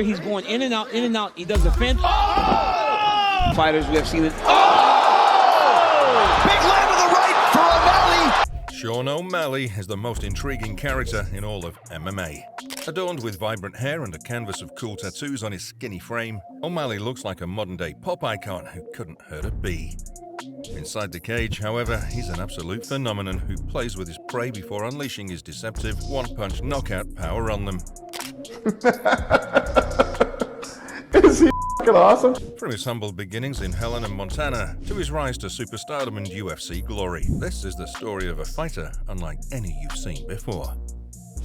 He's going in and out, in and out. He does the fence. Oh! Fighters, we have seen it. Oh! Big land to the right for O'Malley. Sean O'Malley is the most intriguing character in all of MMA. Adorned with vibrant hair and a canvas of cool tattoos on his skinny frame, O'Malley looks like a modern-day pop icon who couldn't hurt a bee. Inside the cage, however, he's an absolute phenomenon who plays with his prey before unleashing his deceptive one-punch knockout power on them. Is he f***ing awesome? From his humble beginnings in Helena, Montana, to his rise to superstardom and UFC glory, this is the story of a fighter unlike any you've seen before.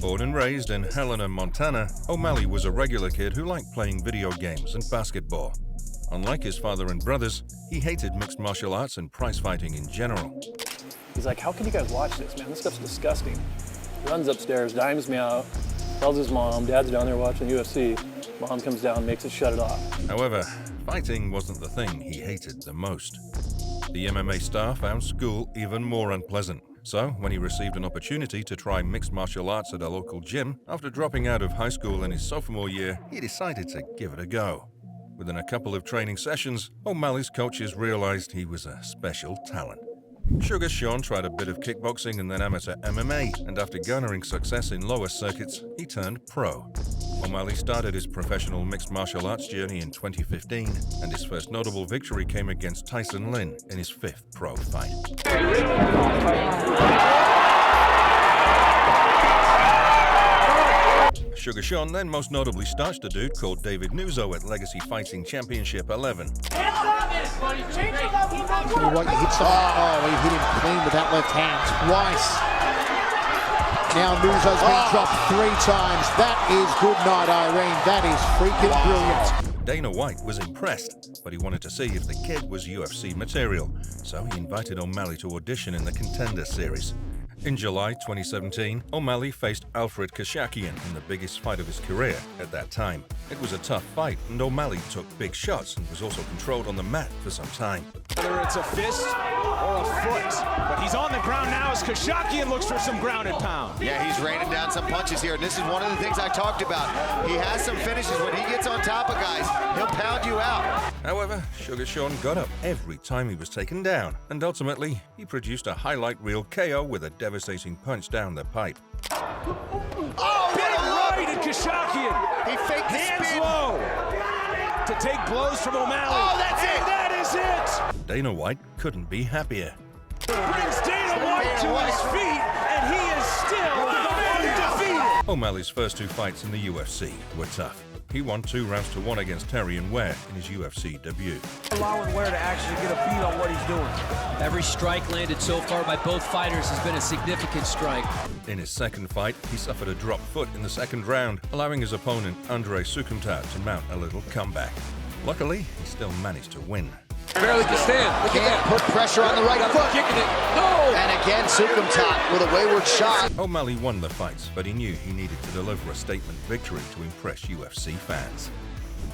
Born and raised in Helena, Montana, O'Malley was a regular kid who liked playing video games and basketball. Unlike his father and brothers, he hated mixed martial arts and prize fighting in general. He's like, how can you guys watch this, man? This stuff's disgusting. Runs upstairs, dimes me out, tells his mom, Dad's down there watching UFC. Mom comes down, makes it shut it off. However, fighting wasn't the thing he hated the most. The MMA star found school even more unpleasant. So, when he received an opportunity to try mixed martial arts at a local gym, after dropping out of high school in his sophomore year, he decided to give it a go. Within a couple of training sessions, O'Malley's coaches realized he was a special talent. Sugar Sean tried a bit of kickboxing and then amateur MMA, and after garnering success in lower circuits, he turned pro. O'Malley started his professional mixed martial arts journey in 2015, and his first notable victory came against Tyson Lin in his 5th pro fight. Sugar Sean then most notably starched a dude called David Nuzzo at Legacy Fighting Championship 11. He hit him clean with that left hand twice. Now Nuzzo's been dropped 3 times. That is good night, Irene. That is freaking brilliant. Dana White was impressed, but he wanted to see if the kid was UFC material, so he invited O'Malley to audition in the Contender Series. In July 2017, O'Malley faced Alfred Kashakian in the biggest fight of his career at that time. It was a tough fight, and O'Malley took big shots and was also controlled on the mat for some time. Whether it's a fist or a foot, but he's on the ground now as Kashakian looks for some ground and pound. Yeah, he's raining down some punches here, and this is one of the things I talked about. He has some finishes. When he gets on top of guys, he'll pound you out. However, Sugar Sean got up every time he was taken down, and ultimately, he produced a highlight reel KO with a devastating punch down the pipe. Oh, big right at Kashakian. He faked the Hands spin. low to take blows from O'Malley. Oh, that's it. That is it. Dana White couldn't be happier. Brings Dana White to his feet, and he is still undefeated. O'Malley's first 2 fights in the UFC were tough. He won 2 rounds to 1 against Terrion Ware in his UFC debut. Allowing Ware to actually get a beat on what he's doing. Every strike landed so far by both fighters has been a significant strike. In his second fight, he suffered a dropped foot in the second round, allowing his opponent Andrei Sukumtar to mount a little comeback. Luckily, he still managed to win. Barely can stand. Look at that. Put pressure on the right foot. Kicking it. No! And again, Sukumtar with a wayward shot. O'Malley won the fights, but he knew he needed to deliver a statement victory to impress UFC fans.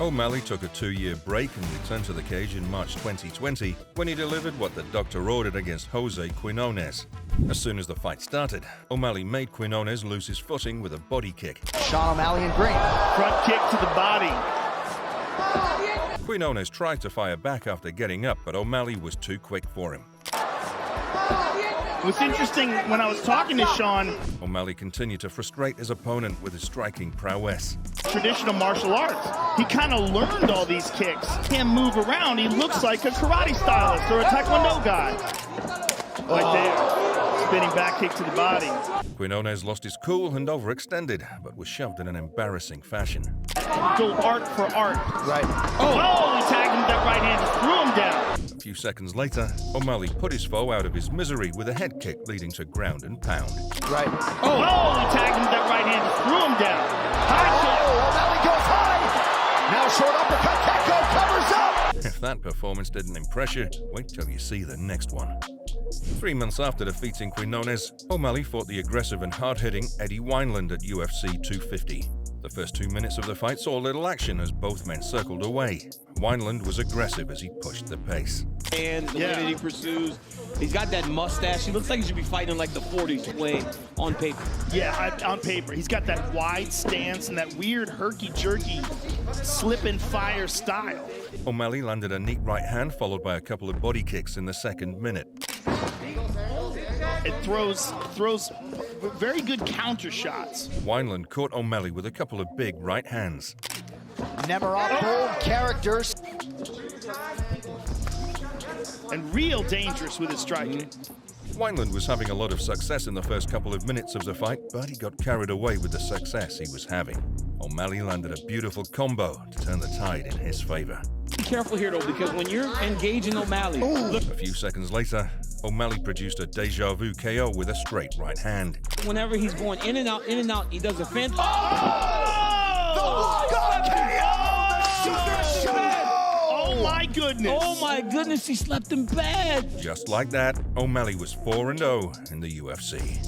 O'Malley took a 2-year break and returned to the cage in March 2020 when he delivered what the doctor ordered against Jose Quinones. As soon as the fight started, O'Malley made Quinones lose his footing with a body kick. Sean O'Malley in green. Front kick to the body. Quinones tried to fire back after getting up, but O'Malley was too quick for him. What's interesting, when I was talking to Sean, O'Malley continued to frustrate his opponent with his striking prowess. traditional martial arts, he kind of learned all these kicks. Can't move around. He looks like a karate stylist or a taekwondo guy. Right there. Spinning back kick to the body. Quinones lost his cool and overextended, but was shoved in an embarrassing fashion. Go art for art. Right. Oh, he tagged him with that right hand, just threw him down. A few seconds later, O'Malley put his foe out of his misery with a head kick leading to ground and pound. Right. Oh, he tagged him with that right hand, just threw him down. High kick. O'Malley goes high. Now short uppercut. Keko covers up. If that performance didn't impress you, wait till you see the next one. 3 months after defeating Quinones, O'Malley fought the aggressive and hard-hitting Eddie Wineland at UFC 250. The first 2 minutes of the fight saw little action as both men circled away. Wineland was aggressive as he pushed the pace. And the way that he pursues, he's got that mustache. He looks like he should be fighting in like the 40s way on paper. Yeah, on paper. He's got that wide stance and that weird herky-jerky slip and fire style. O'Malley landed a neat right hand followed by a couple of body kicks in the second minute. It throws very good counter shots. Wineland caught O'Malley with a couple of big right hands. Nemiroff, bold characters. And real dangerous with his striking. Wineland was having a lot of success in the first couple of minutes of the fight, but he got carried away with the success he was having. O'Malley landed a beautiful combo to turn the tide in his favor. Be careful here, though, because when you're engaging O'Malley, look, A few seconds later, O'Malley produced a deja vu KO with a straight right hand. whenever he's going in and out, he does a fence. Oh my goodness. Oh my goodness, he slept him bad. Just like that, O'Malley was 4-0 in the UFC.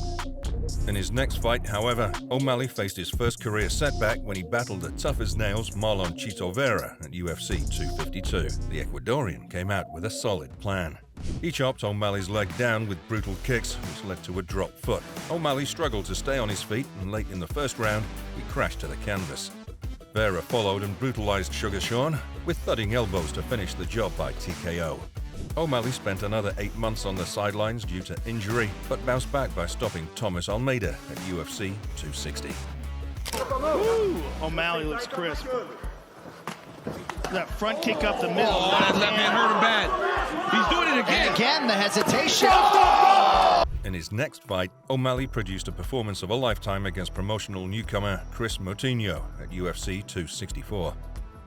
In his next fight, however, O'Malley faced his first career setback when he battled the tough as nails Marlon Chito Vera at UFC 252. The Ecuadorian came out with a solid plan. He chopped O'Malley's leg down with brutal kicks, which led to a drop foot. O'Malley struggled to stay on his feet, and late in the first round, he crashed to the canvas. Vera followed and brutalized Sugar Sean with thudding elbows to finish the job by TKO. O'Malley spent another 8 months on the sidelines due to injury, but bounced back by stopping Thomas Almeida at UFC 260. Ooh, O'Malley looks crisp. That front kick up the middle. Oh, that left hand hurt him bad. He's doing it again. And again, the hesitation. In his next fight, O'Malley produced a performance of a lifetime against promotional newcomer Chris Moutinho at UFC 264.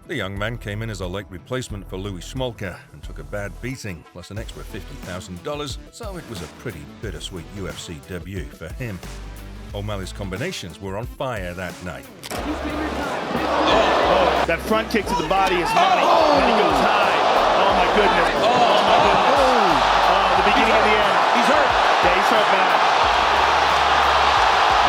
The young man came in as a late replacement for Louis Smolka and took a bad beating, plus an extra $50,000, so it was a pretty bittersweet UFC debut for him. O'Malley's combinations were on fire that night. That front kick to the body is money. Then he goes high. Oh my goodness. Oh my goodness. Oh, the beginning of the end. He's hurt. Yeah, he's hurt bad.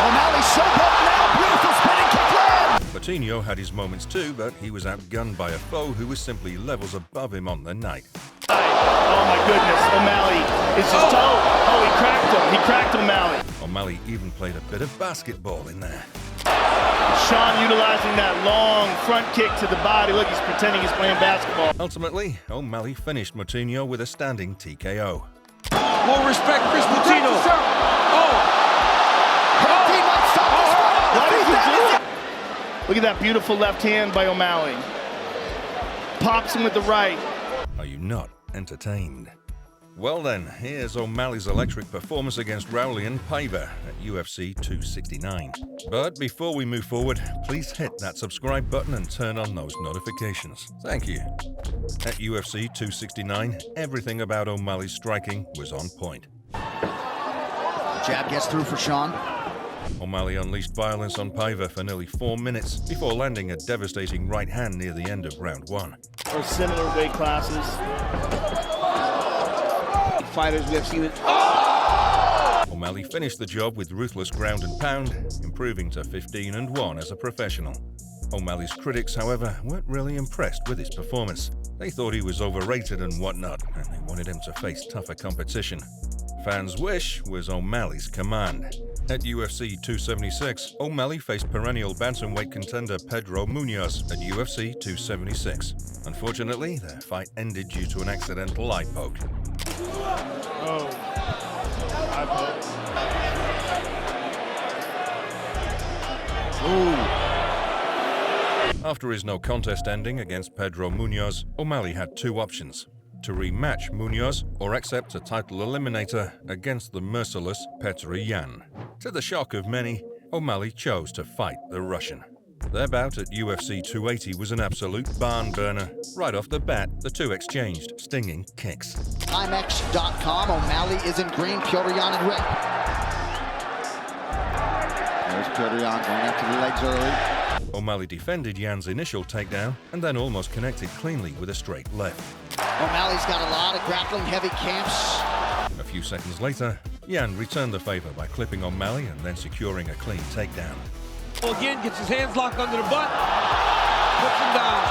O'Malley so good now. Beautiful spinning kick land. Moutinho had his moments too, but he was outgunned by a foe who was simply levels above him on the night. Oh my goodness. O'Malley is his toe. Oh, he cracked him. He cracked O'Malley. O'Malley even played a bit of basketball in there. Sean utilizing that long front kick to the body. Look, he's pretending he's playing basketball. Ultimately, O'Malley finished Moutinho with a standing TKO. More respect, Chris Moutinho. Look at that beautiful left hand by O'Malley. Pops him with the right. Are you not entertained? Well then, here's O'Malley's electric performance against Raulian Paiva at UFC 269. But before we move forward, please hit that subscribe button and turn on those notifications. Thank you. At UFC 269, everything about O'Malley's striking was on point. Jab gets through for Sean. O'Malley unleashed violence on Paiva for nearly 4 minutes before landing a devastating right hand near the end of round 1. Or similar weight classes. Fighters we have seen it. O'Malley finished the job with ruthless ground and pound, improving to 15-1 as a professional. O'Malley's critics, however, weren't really impressed with his performance. They thought he was overrated and whatnot, and they wanted him to face tougher competition. Fans' wish was O'Malley's command. At UFC 276, O'Malley faced perennial bantamweight contender Pedro Munoz at UFC 276. Unfortunately, their fight ended due to an accidental eye poke. Oh. Eye poke. After his no contest ending against Pedro Munoz, O'Malley had 2 options: to rematch Munoz or accept a title eliminator against the merciless Petr Yan. To the shock of many, O'Malley chose to fight the Russian. Their bout at UFC 280 was an absolute barn burner. Right off the bat, the two exchanged stinging kicks. IMAX.com, O'Malley is in green, Petr Yan in red. There's Petr Yan going after the legs early. O'Malley defended Yan's initial takedown and then almost connected cleanly with a straight left. O'Malley's got a lot of grappling heavy camps. A few seconds later, Yan returned the favor by clipping O'Malley and then securing a clean takedown. Again, gets his hands locked under the butt, puts him down.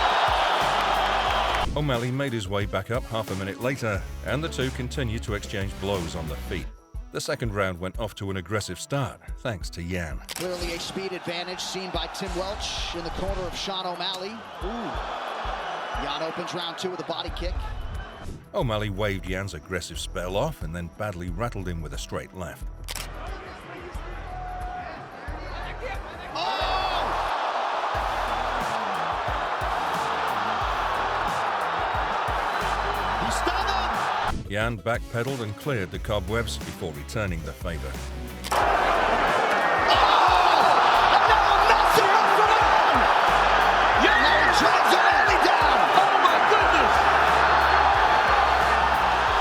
O'Malley made his way back up half a minute later, and the two continued to exchange blows on the feet. The second round went off to an aggressive start, thanks to Yan. Clearly a speed advantage seen by Tim Welch in the corner of Sean O'Malley. Yan opens round 2 with a body kick. O'Malley waved Yan's aggressive spell off and then badly rattled him with a straight left. Yan backpedaled and cleared the cobwebs before returning the favor.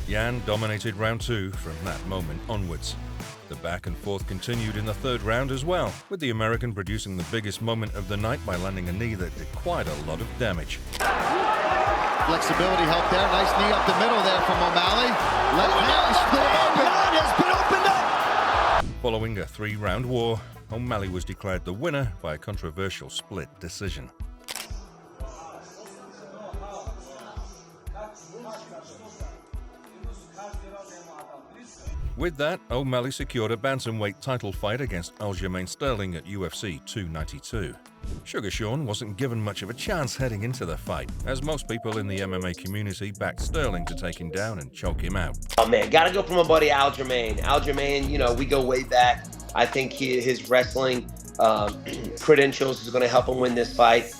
Yan dominated round 2 from that moment onwards. The back and forth continued in the third round as well, with the American producing the biggest moment of the night by landing a knee that did quite a lot of damage. Flexibility help there. Nice knee up the middle there from O'Malley. Has been opened up. Following a 3-round war, O'Malley was declared the winner by a controversial split decision. With that, O'Malley secured a bantamweight title fight against Aljamain Sterling at UFC 292. Sugar Sean wasn't given much of a chance heading into the fight, as most people in the MMA community backed Sterling to take him down and choke him out. Oh man, gotta go for my buddy Aljamain. Aljamain, you know, we go way back. I think his wrestling credentials is gonna help him win this fight.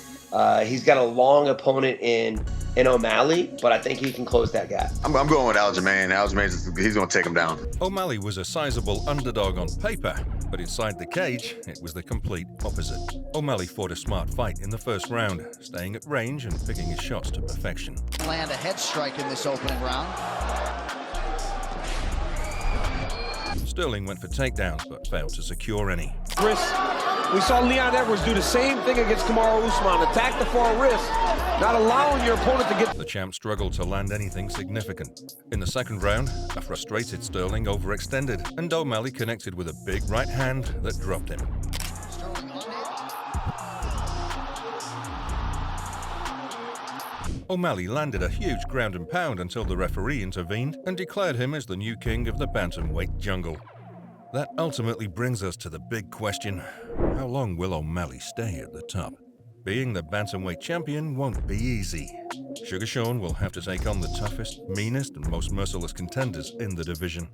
He's got a long opponent in O'Malley, but I think he can close that gap. I'm going with Aljamain. Aljamain, he's going to take him down. O'Malley was a sizable underdog on paper, but inside the cage, it was the complete opposite. O'Malley fought a smart fight in the first round, staying at range and picking his shots to perfection. Land a head strike in this opening round. Sterling went for takedowns, but failed to secure any. Wrist. We saw Leon Edwards do the same thing against Kamaru Usman. Attack the far wrist, not allowing your opponent to get... The champ struggled to land anything significant. In the second round, a frustrated Sterling overextended, and O'Malley connected with a big right hand that dropped him. O'Malley landed a huge ground and pound until the referee intervened and declared him as the new king of the bantamweight jungle. That ultimately brings us to the big question: how long will O'Malley stay at the top? Being the bantamweight champion won't be easy. Sugar Sean will have to take on the toughest, meanest, and most merciless contenders in the division.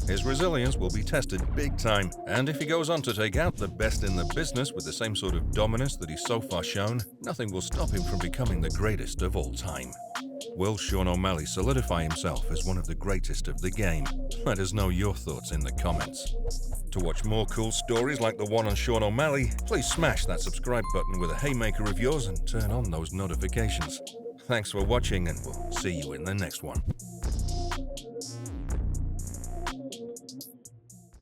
His resilience will be tested big time, and if he goes on to take out the best in the business with the same sort of dominance that he's so far shown, nothing will stop him from becoming the greatest of all time. Will Sean O'Malley solidify himself as one of the greatest of the game? Let us know your thoughts in the comments. To watch more cool stories like the one on Sean O'Malley, please smash that subscribe button with a haymaker of yours and turn on those notifications. Thanks for watching, and we'll see you in the next one.